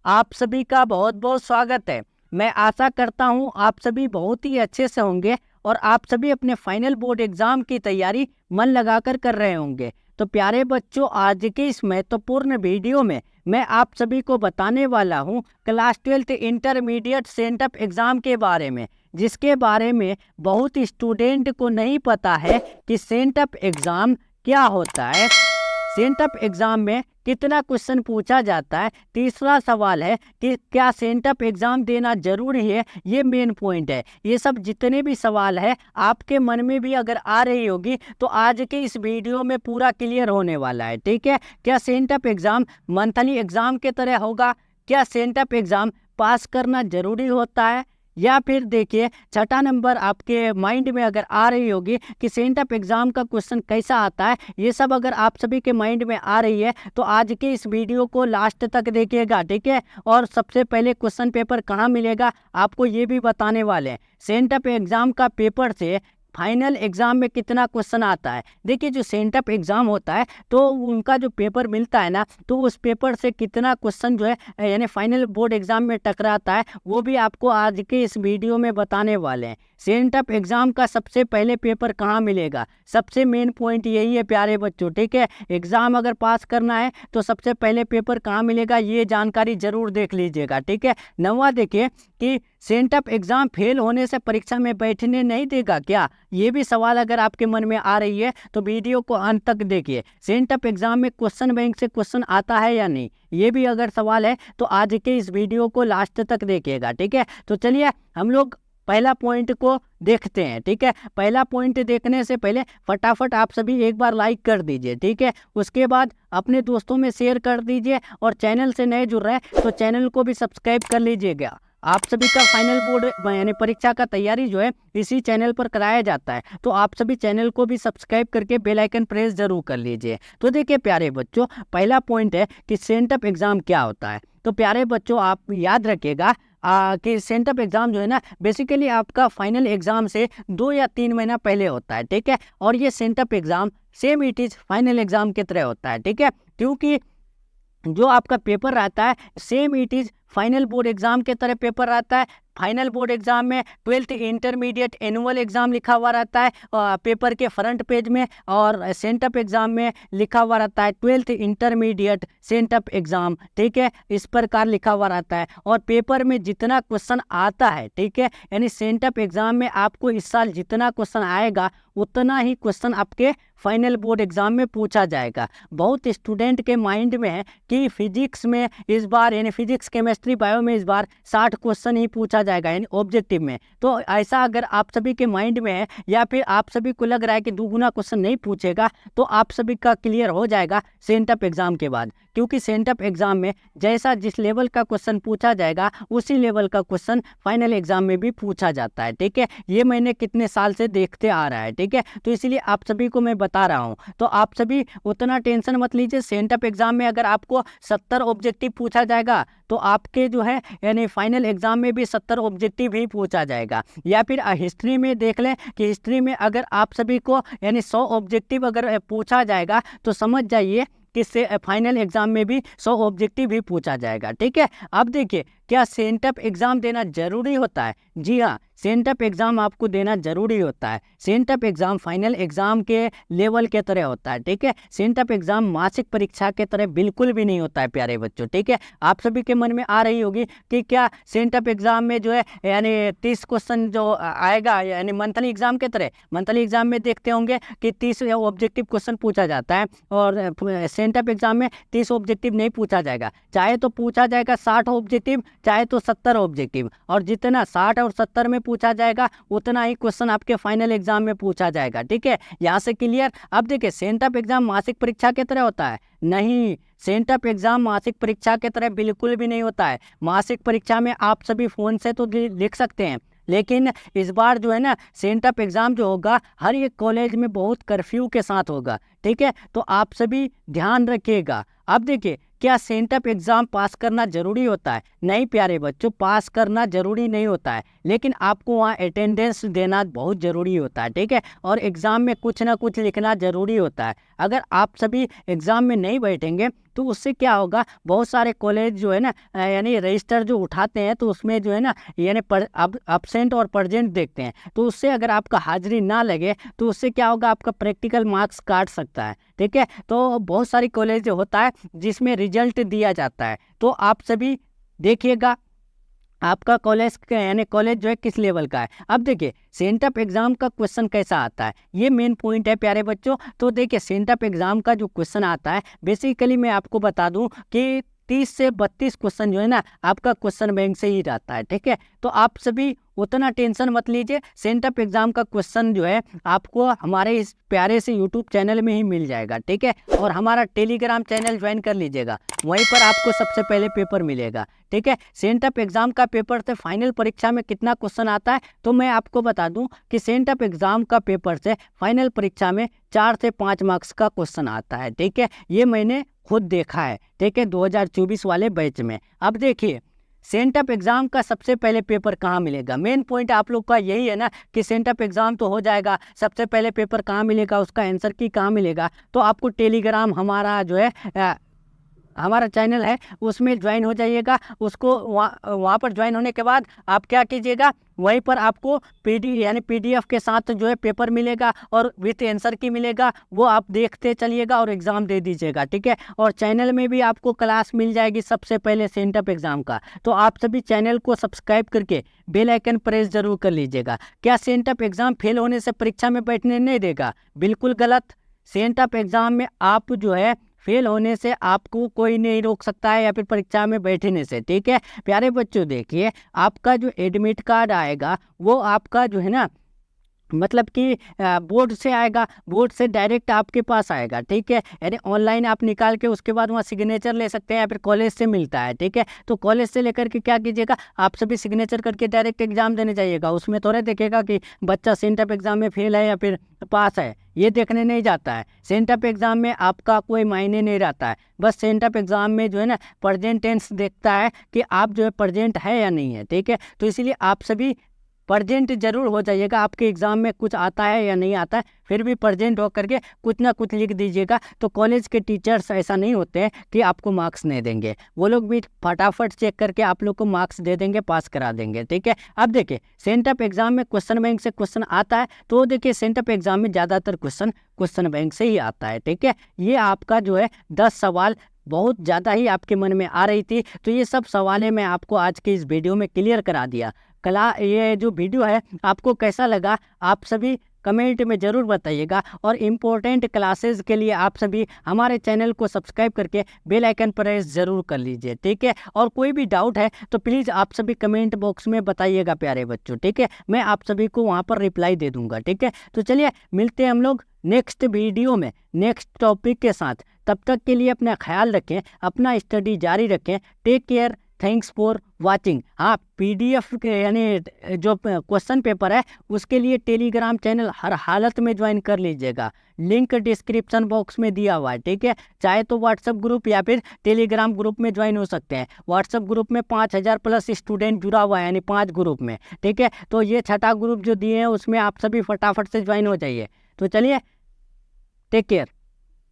आप सभी का बहुत बहुत स्वागत है। मैं आशा करता हूं आप सभी बहुत ही अच्छे से होंगे और आप सभी अपने फाइनल बोर्ड एग्जाम की तैयारी मन लगाकर कर रहे होंगे। तो प्यारे बच्चों, आज के इस महत्वपूर्ण वीडियो में मैं आप सभी को बताने वाला हूं class 12th intermediate sent up exam के बारे में, जिसके बारे में बहुत स्टूडेंट को नहीं पता है कि सेंटअप एग्जाम क्या होता है, सेंटअप एग्जाम में कितना क्वेश्चन पूछा जाता है। तीसरा सवाल है कि क्या सेंटअप एग्जाम देना जरूरी है, ये मेन पॉइंट है। ये सब जितने भी सवाल है आपके मन में भी अगर आ रही होगी तो आज के इस वीडियो में पूरा क्लियर होने वाला है। ठीक है, क्या सेंटअप एग्जाम मंथली एग्जाम के तरह होगा, क्या सेंटअप एग्जाम पास करना जरूरी होता है, या फिर देखिए छठा नंबर आपके माइंड में अगर आ रही होगी कि सेंटअप एग्जाम का क्वेश्चन कैसा आता है। ये सब अगर आप सभी के माइंड में आ रही है तो आज के इस वीडियो को लास्ट तक देखिएगा। ठीक है, और सबसे पहले क्वेश्चन पेपर कहाँ मिलेगा आपको ये भी बताने वाले हैं। सेंटअप एग्जाम का पेपर से फाइनल एग्जाम में कितना क्वेश्चन आता है। देखिए, जो सेंटअप एग्जाम होता है तो उनका जो पेपर मिलता है ना, तो उस पेपर से कितना क्वेश्चन जो है यानी फाइनल बोर्ड एग्जाम में टकराता है वो भी आपको आज के इस वीडियो में बताने वाले हैं। सेंटअप एग्जाम का सबसे पहले पेपर कहाँ मिलेगा, सबसे मेन पॉइंट यही है प्यारे बच्चों। ठीक है, एग्जाम अगर पास करना है तो सबसे पहले पेपर कहाँ मिलेगा, ये जानकारी जरूर देख लीजिएगा। ठीक है, नवा देखिए कि सेंटअप एग्जाम फेल होने से परीक्षा में बैठने नहीं देगा क्या, ये भी सवाल अगर आपके मन में आ रही है तो वीडियो को अंत तक देखिए। सेंटअप एग्जाम में क्वेश्चन बैंक से क्वेश्चन आता है या नहीं, ये भी अगर सवाल है तो आज के इस वीडियो को लास्ट तक देखिएगा। ठीक है, तो चलिए हम लोग पहला पॉइंट को देखते हैं। ठीक है, पहला पॉइंट देखने से पहले फटाफट आप सभी एक बार लाइक कर दीजिए। ठीक है, उसके बाद अपने दोस्तों में शेयर कर दीजिए और चैनल से नए जुड़ रहे हैं तो चैनल को भी सब्सक्राइब कर लीजिएगा। आप सभी का फाइनल बोर्ड यानी परीक्षा का तैयारी जो है इसी चैनल पर कराया जाता है, तो आप सभी चैनल को भी सब्सक्राइब करके बेल आइकन प्रेस जरूर कर लीजिए। तो देखिए प्यारे बच्चों, पहला पॉइंट है कि सेंटअप एग्जाम क्या होता है। तो प्यारे बच्चों, आप याद रखिएगा कि सेंटअप एग्जाम जो है ना बेसिकली आपका फाइनल एग्जाम से 2 या 3 महीना पहले होता है। ठीक है, और ये sent up exam same it is final exam की तरह होता है। ठीक है, क्योंकि जो आपका पेपर रहता है same it is final board exam के तरह पेपर रहता है। फाइनल बोर्ड एग्जाम में 12th इंटरमीडिएट एनुअल एग्जाम लिखा हुआ रहता है पेपर के फ्रंट पेज में, और सेंटअप एग्जाम में लिखा हुआ रहता है 12th इंटरमीडिएट सेंटअप एग्जाम। ठीक है, इस प्रकार लिखा हुआ रहता है और पेपर में जितना क्वेश्चन आता है, ठीक है, यानी सेंटअप एग्जाम में आपको इस साल जितना क्वेश्चन आएगा उतना ही क्वेश्चन आपके फाइनल बोर्ड एग्जाम में पूछा जाएगा। बहुत स्टूडेंट के माइंड में है कि फिजिक्स में इस बार यानी फिजिक्स केमिस्ट्री बायो में इस बार 60 क्वेश्चन ही पूछा जाएगा यानी ऑब्जेक्टिव में। तो ऐसा अगर आप सभी के माइंड में है या फिर आप सभी को लग रहा है कि दुगुना क्वेश्चन नहीं पूछेगा, तो आप सभी का क्लियर हो जाएगा सेंटअप एग्जाम के बाद, क्योंकि सेंटअप एग्जाम में जैसा जिस लेवल का क्वेश्चन पूछा जाएगा उसी लेवल का क्वेश्चन फाइनल एग्जाम में भी पूछा जाता है। ठीक है, ये मैंने कितने साल से देखते आ रहा है। ठीक है, तो इसलिए आप सभी को मैं बता रहा हूँ, तो आप सभी उतना टेंशन मत लीजिए। सेंटअप एग्जाम में अगर आपको 70 ऑब्जेक्टिव पूछा जाएगा तो आपके जो है यानी फाइनल एग्जाम में भी 70 ऑब्जेक्टिव ही पूछा जाएगा। या फिर हिस्ट्री में देख लें कि हिस्ट्री में अगर आप सभी को यानी 100 ऑब्जेक्टिव अगर पूछा जाएगा तो समझ जाइए कि फाइनल एग्जाम में भी 100 ऑब्जेक्टिव ही पूछा जाएगा। ठीक है, अब देखिए क्या सेंटअप एग्जाम देना जरूरी होता है। जी हाँ, सेंटअप एग्जाम आपको देना जरूरी होता है। सेंटअप एग्जाम फाइनल एग्जाम के लेवल के तरह होता है। ठीक है, सेंटअप एग्जाम मासिक परीक्षा के तरह बिल्कुल भी नहीं होता है प्यारे बच्चों। ठीक है, आप सभी के मन में आ रही होगी कि क्या सेंटअप एग्जाम में जो है यानी 30 क्वेश्चन जो आएगा यानी मंथली एग्जाम के तरह, मंथली एग्जाम में देखते होंगे कि 30 ऑब्जेक्टिव क्वेश्चन पूछा जाता है और सेंटअप एग्जाम में 30 ऑब्जेक्टिव नहीं पूछा जाएगा। चाहे तो पूछा जाएगा 60 ऑब्जेक्टिव, चाहे तो 70 ऑब्जेक्टिव, और जितना 60 और 70 में पूछा जाएगा उतना ही क्वेश्चन आपके फाइनल एग्जाम में पूछा जाएगा। ठीक है, यहाँ से क्लियर। अब देखिए सेंटअप एग्जाम मासिक परीक्षा की तरह होता है? नहीं, सेंटअप एग्जाम मासिक परीक्षा की तरह बिल्कुल भी नहीं होता है। मासिक परीक्षा में आप सभी फोन से तो लिख सकते हैं, लेकिन इस बार जो है ना सेंटअप एग्जाम जो होगा हर एक कॉलेज में बहुत कर्फ्यू के साथ होगा। ठीक है, तो आप सभी ध्यान रखिएगा। अब देखिए क्या सेंटअप एग्जाम पास करना जरूरी होता है? नहीं प्यारे बच्चों, पास करना जरूरी नहीं होता है, लेकिन आपको वहाँ अटेंडेंस देना बहुत जरूरी होता है। ठीक है, और एग्जाम में कुछ ना कुछ लिखना जरूरी होता है। अगर आप सभी एग्जाम में नहीं बैठेंगे तो उससे क्या होगा, बहुत सारे कॉलेज जो है ना यानी रजिस्टर जो उठाते हैं तो उसमें जो है ना यानी एब्सेंट और प्रेजेंट देखते हैं, तो उससे अगर आपका हाजिरी ना लगे तो उससे क्या होगा, आपका प्रैक्टिकल मार्क्स काट सकता है। ठीक है, तो बहुत सारी कॉलेज होता है जिसमें रिजल्ट दिया जाता है, तो आप सभी देखिएगा आपका कॉलेज यानी कॉलेज जो है किस लेवल का है। अब देखिए सेंटअप एग्जाम का क्वेश्चन कैसा आता है, ये मेन पॉइंट है प्यारे बच्चों। तो देखिए सेंटअप एग्जाम का जो क्वेश्चन आता है, बेसिकली मैं आपको बता दूं कि 30 से 32 क्वेश्चन जो है ना आपका क्वेश्चन बैंक से ही रहता है। ठीक है, तो आप सभी उतना टेंशन मत लीजिए, सेंटअप एग्जाम का क्वेश्चन जो है आपको हमारे इस प्यारे से यूट्यूब चैनल में ही मिल जाएगा। ठीक है, और हमारा टेलीग्राम चैनल ज्वाइन कर लीजिएगा, वहीं पर आपको सबसे पहले पेपर मिलेगा। ठीक है, सेंटअप एग्जाम का पेपर से फाइनल परीक्षा में कितना क्वेश्चन आता है, तो मैं आपको बता दूं कि सेंटअप एग्जाम का पेपर से फाइनल परीक्षा में 4 से 5 मार्क्स का क्वेश्चन आता है। ठीक है, ये मैंने खुद देखा है। ठीक है, 2024 वाले बैच में। अब देखिए सेंटअप एग्जाम का सबसे पहले पेपर कहाँ मिलेगा, मेन पॉइंट आप लोग का यही है ना कि सेंटअप एग्जाम तो हो जाएगा, सबसे पहले पेपर कहाँ मिलेगा, उसका आंसर की कहाँ मिलेगा। तो आपको टेलीग्राम हमारा जो है हमारा चैनल है उसमें ज्वाइन हो जाइएगा। उसको वहाँ पर ज्वाइन होने के बाद आप क्या कीजिएगा, वहीं पर आपको पीडीएफ के साथ जो है पेपर मिलेगा और विथ आंसर की मिलेगा, वो आप देखते चलिएगा और एग्ज़ाम दे दीजिएगा। ठीक है, और चैनल में भी आपको क्लास मिल जाएगी सबसे पहले सेंटअप एग्ज़ाम का। तो आप सभी चैनल को सब्सक्राइब करके बेल आइकन प्रेस जरूर कर लीजिएगा। क्या सेंटअप एग्ज़ाम फेल होने से परीक्षा में बैठने नहीं देगा, बिल्कुल गलत। सेंटअप एग्ज़ाम में आप जो है फेल होने से आपको कोई नहीं रोक सकता है या फिर परीक्षा में बैठने से। ठीक है प्यारे बच्चों, देखिए आपका जो एडमिट कार्ड आएगा वो आपका जो है ना मतलब कि बोर्ड से आएगा, बोर्ड से डायरेक्ट आपके पास आएगा। ठीक है, यानी ऑनलाइन आप निकाल के उसके बाद वहाँ सिग्नेचर ले सकते हैं या फिर कॉलेज से मिलता है। ठीक है, तो कॉलेज से लेकर के क्या कीजिएगा, आप सभी सिग्नेचर करके डायरेक्ट एग्जाम देने जाइएगा। उसमें थोड़ा देखेगा कि बच्चा सेंटअप एग्जाम में फेल है या फिर पास है, ये देखने नहीं जाता है। सेंटअप एग्जाम में आपका कोई मायने नहीं रहता है, बस सेंटअप एग्जाम में जो है ना प्रेजेंट टेंस देखता है कि आप जो है प्रेजेंट है या नहीं है। ठीक है, तो इसीलिए आप सभी प्रेजेंट जरूर हो जाइएगा। आपके एग्जाम में कुछ आता है या नहीं आता है, फिर भी प्रेजेंट होकर के कुछ ना कुछ लिख दीजिएगा। तो कॉलेज के टीचर्स ऐसा नहीं होते हैं कि आपको मार्क्स नहीं देंगे, वो लोग भी फटाफट चेक करके आप लोग को मार्क्स दे देंगे, पास करा देंगे। ठीक है, अब देखिए सेंटअप एग्जाम में क्वेश्चन बैंक से क्वेश्चन आता है, तो देखिए सेंटअप एग्जाम में ज़्यादातर क्वेश्चन बैंक से ही आता है। ठीक है, ये आपका जो है 10 सवाल बहुत ज़्यादा ही आपके मन में आ रही थी, तो ये सब सवालें मैं आपको आज के इस वीडियो में क्लियर करा दिया। ये जो वीडियो है आपको कैसा लगा, आप सभी कमेंट में ज़रूर बताइएगा। और इम्पोर्टेंट क्लासेस के लिए आप सभी हमारे चैनल को सब्सक्राइब करके बेल आइकन प्रेस ज़रूर कर लीजिए। ठीक है, और कोई भी डाउट है तो प्लीज़ आप सभी कमेंट बॉक्स में बताइएगा प्यारे बच्चों। ठीक है, मैं आप सभी को वहाँ पर रिप्लाई दे दूँगा। ठीक है, तो चलिए मिलते हैं हम लोग नेक्स्ट वीडियो में नेक्स्ट टॉपिक के साथ। तब तक के लिए अपना ख्याल रखें, अपना स्टडी जारी रखें। Take care, thanks for watching. हाँ, पीडीएफ यानी जो क्वेश्चन पेपर है उसके लिए टेलीग्राम चैनल हर हालत में ज्वाइन कर लीजिएगा, लिंक डिस्क्रिप्शन बॉक्स में दिया हुआ है। ठीक है, चाहे तो व्हाट्सएप ग्रुप या फिर टेलीग्राम ग्रुप में ज्वाइन हो सकते हैं। व्हाट्सएप ग्रुप में 5000 प्लस स्टूडेंट जुड़ा हुआ है, यानी 5 ग्रुप में। ठीक है, तो ये छठा ग्रुप जो दिए हैं उसमें आप सभी फटाफट से ज्वाइन हो जाइए। तो चलिए टेक केयर।